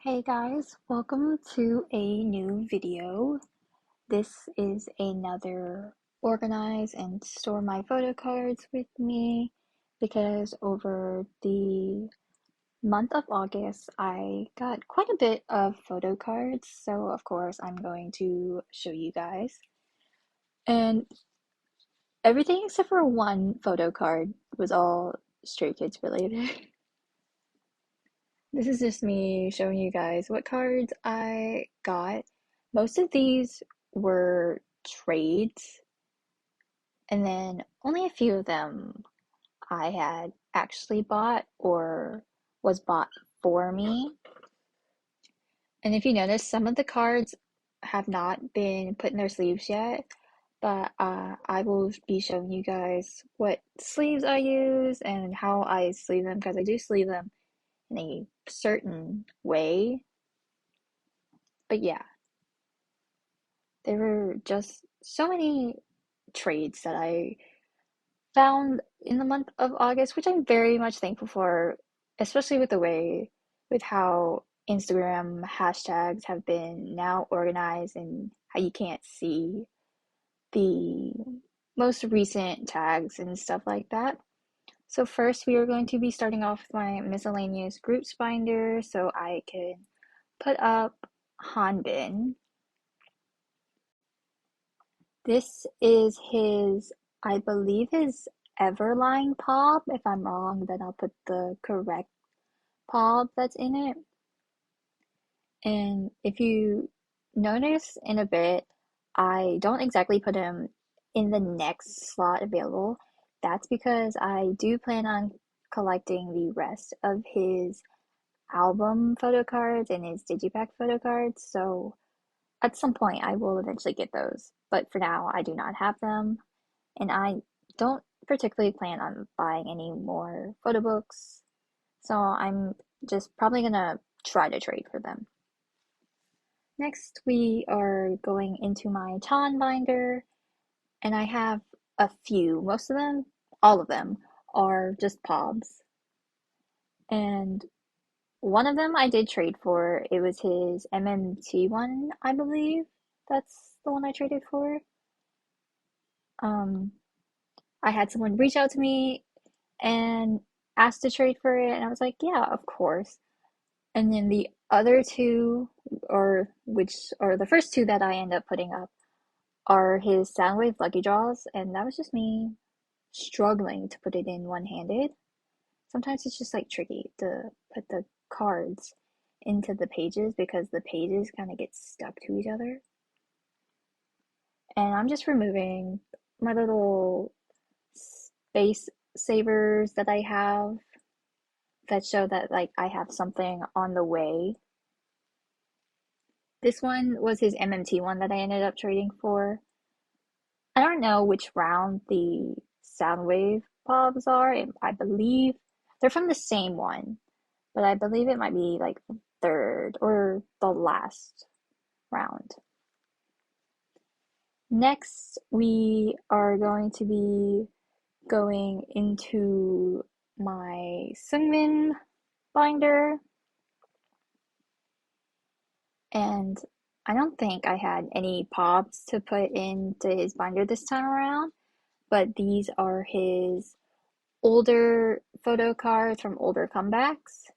Hey guys, welcome to a new video. This is another organize and store my photo cards with me because over the month of August I got quite a bit of photo cards, so of course I'm going to show you guys. And everything except for one photo card was all Stray Kids related. This is just me showing you guys what cards I got. Most of these were trades, and then only a few of them I had actually bought or was bought for me. And if you notice, some of the cards have not been put in their sleeves yet, but I will be showing you guys what sleeves I use and how I sleeve them because I do sleeve them in a certain way. But yeah, there were just so many trades that I found in the month of August, which I'm very much thankful for, especially with how Instagram hashtags have been now organized and how you can't see the most recent tags and stuff like that. So first we are going to be starting off with my miscellaneous groups binder so I can put up Hanbin. This is I believe his Everline pop. If I'm wrong, then I'll put the correct pop that's in it. And if you notice in a bit, I don't exactly put him in the next slot available. That's because I do plan on collecting the rest of his album photo cards and his digipack photo cards. So at some point, I will eventually get those. But for now, I do not have them. And I don't particularly plan on buying any more photo books, so I'm just probably gonna try to trade for them. Next, we are going into my Chan binder, and I have a few. Most of them, all of them, are just pobs. And one of them I did trade for. It was his MMT one, I believe. That's the one I traded for. Um, I had someone reach out to me and asked to trade for it, and I was like, yeah, of course. And then the other two, or which are the first two that I end up putting up, are his Soundwave Lucky Draws, and that was just me struggling to put it in one-handed. Sometimes it's just like tricky to put the cards into the pages because the pages kind of get stuck to each other. And I'm just removing my little space savers that I have that show that like I have something on the way. This one was his MMT one that I ended up trading for. I don't know which round the Soundwave pops are. I believe they're from the same one, but I believe it might be like the third or the last round. Next, we are going to be going into my Seungmin binder. And I don't think I had any pops to put into his binder this time around, but these are his older photo cards from older comebacks.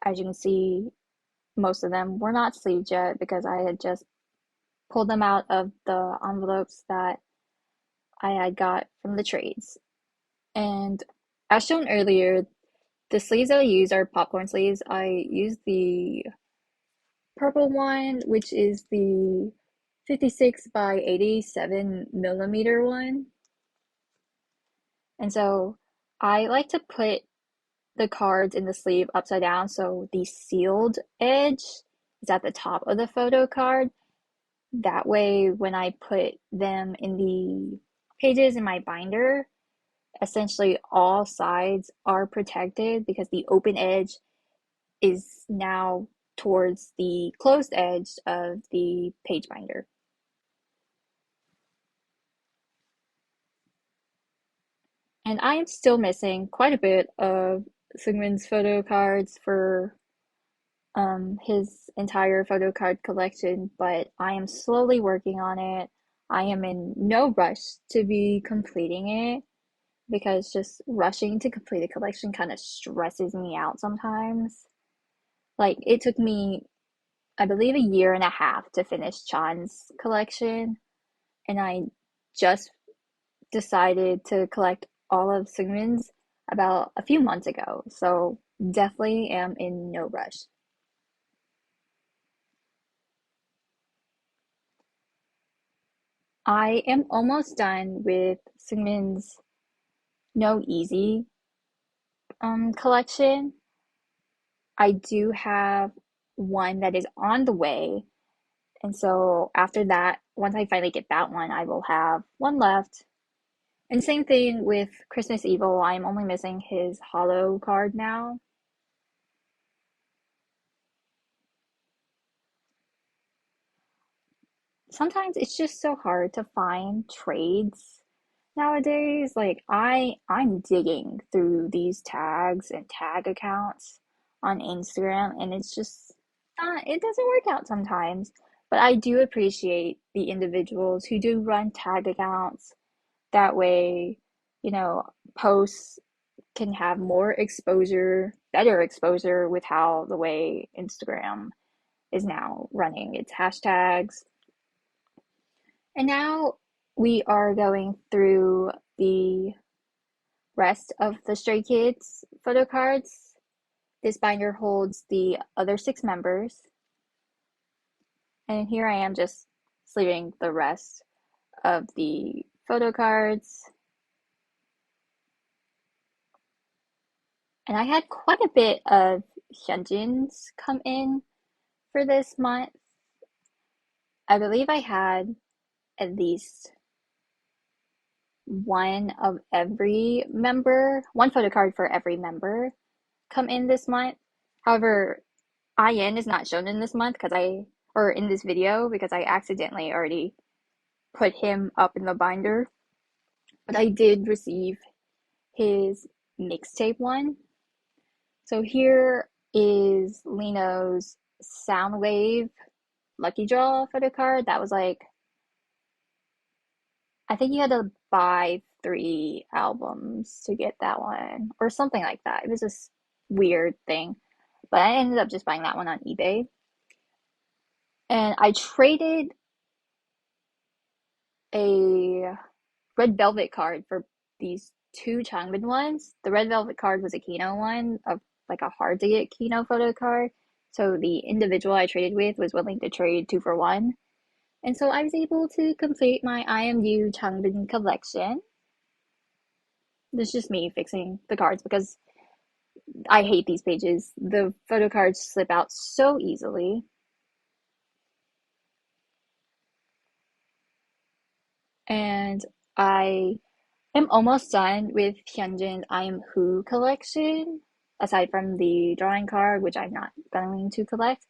As you can see, most of them were not sleeved yet because I had just pulled them out of the envelopes that I had got from the trades. And as shown earlier, the sleeves that I use are popcorn sleeves. I use the purple one, which is the 56 by 87 millimeter one. And so I like to put the cards in the sleeve upside down so the sealed edge is at the top of the photo card. That way, when I put them in the pages in my binder, essentially all sides are protected because the open edge is now towards the closed edge of the page binder. And I am still missing quite a bit of Seungmin's photo cards for his entire photo card collection, but I am slowly working on it. I am in no rush to be completing it because just rushing to complete a collection kind of stresses me out sometimes. Like, it took me, I believe, a year and a half to finish Chan's collection, and I just decided to collect all of Seungmin's about a few months ago, so definitely am in no rush. I am almost done with Seungmin's No Easy collection. I do have one that is on the way, and so after that, once I finally get that one, I will have one left. And same thing with Christmas Evil. I'm only missing his hollow card now. Sometimes it's just so hard to find trades nowadays. Like I'm digging through these tags and tag accounts on Instagram, and it's just not, it doesn't work out sometimes. But I do appreciate the individuals who do run tag accounts. That way, you know, posts can have more exposure, better exposure with how the way Instagram is now running its hashtags. And now we are going through the rest of the Stray Kids photo cards. This binder holds the other six members. And here I am just sleeving the rest of the photo cards. And I had quite a bit of Hyunjin's come in for this month. I believe I had at least one of every member, one photo card for every member come in this month. However, IN is not shown in this month because or in this video because I accidentally already put him up in the binder. But I did receive his mixtape one. So here is Lino's Soundwave Lucky Draw photo card. That was like, I think you had to buy 3 albums to get that one or something like that. It was this weird thing. But I ended up just buying that one on eBay. And I traded a red velvet card for these two Changbin ones. The red velvet card was a Kino one, of like a hard to get Kino photo card. So the individual I traded with was willing to trade 2 for 1. And so I was able to complete my IMU Changbin collection. This is just me fixing the cards because I hate these pages. The photo cards slip out so easily. And I am almost done with Hyunjin's I Am Who collection, aside from the drawing card, which I'm not going to collect.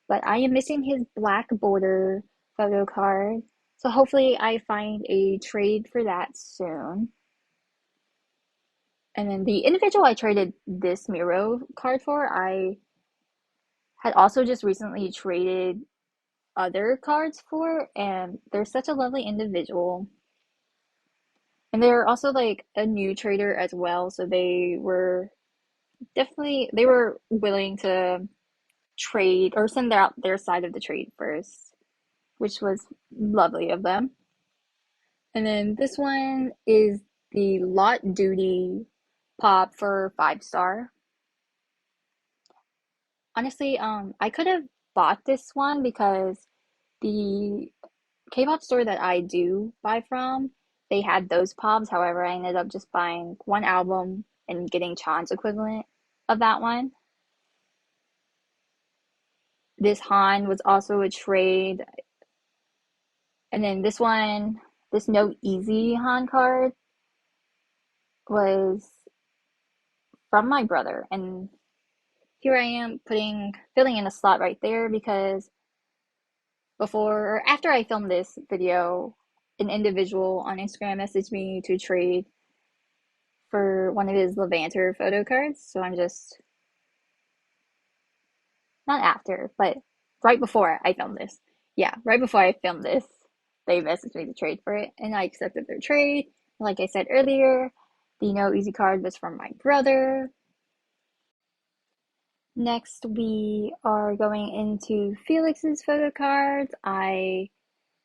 But I am missing his black border photo card. So hopefully I find a trade for that soon. And then the individual I traded this Miro card for, I had also just recently traded other cards for, and they're such a lovely individual. And they're also like a new trader as well, so they were willing to trade or send out their side of the trade first, which was lovely of them. And then this one is the Lot Duty pop for 5 star. Honestly, I could have bought this one because the K-pop store that I do buy from, they had those pops. However, I ended up just buying one album and getting Chan's equivalent of that one. This Han was also a trade. And then this one, this No Easy Han card was from my brother. And here I am filling in a slot right there because before or after I filmed this video, an individual on Instagram messaged me to trade for one of his Levanter photo cards. So I'm just not after, but right before I filmed this. Yeah, right before I filmed this, they messaged me to trade for it, and I accepted their trade. Like I said earlier, the No Easy card was from my brother. Next, we are going into Felix's photo cards. I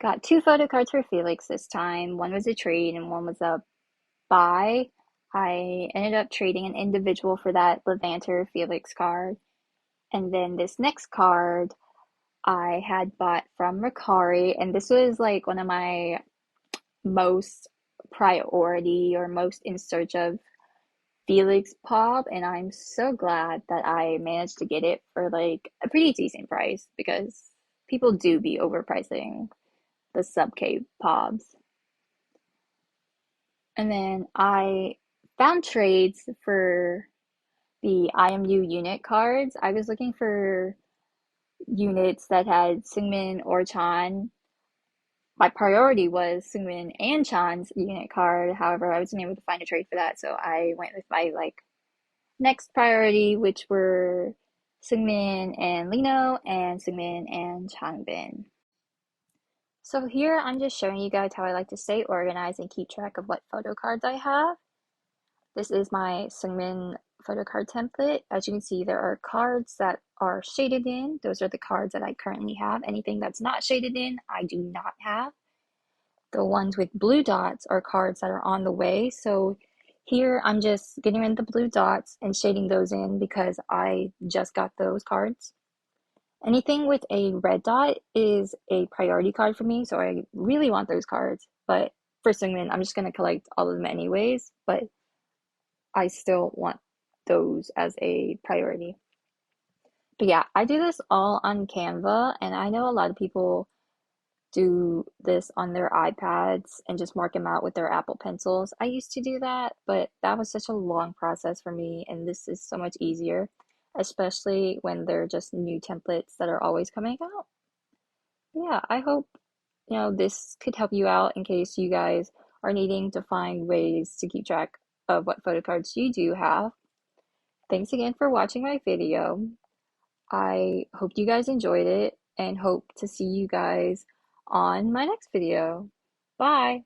got two photo cards for Felix this time. One was a trade and one was a buy. I ended up trading an individual for that Levanter Felix card. And then this next card I had bought from Mercari, and this was like one of my most priority or most in search of Felix pop, and I'm so glad that I managed to get it for like a pretty decent price because people do be overpricing the sub K pops. And then I found trades for the IMU unit cards. I was looking for units that had Seungmin or Chan. My priority was Seungmin and Chan's unit card. However, I wasn't able to find a trade for that, so I went with my like next priority, which were Seungmin and Lino and Seungmin and Changbin. So here I'm just showing you guys how I like to stay organized and keep track of what photo cards I have. This is my Seungmin photo card template. As you can see, there are cards that are shaded in. Those are the cards that I currently have. Anything that's not shaded in, I do not have. The ones with blue dots are cards that are on the way. So here I'm just getting rid of the blue dots and shading those in because I just got those cards. Anything with a red dot is a priority card for me, so I really want those cards. But for Seungmin, I'm just going to collect all of them anyways, but I still want those as a priority. But yeah, I do this all on Canva, and I know a lot of people do this on their iPads and just mark them out with their Apple Pencils. I used to do that, but that was such a long process for me, and this is so much easier, especially when they're just new templates that are always coming out. Yeah, I hope this could help you out in case you guys are needing to find ways to keep track of what photo cards you do have. Thanks again for watching my video. I hope you guys enjoyed it and hope to see you guys on my next video. Bye!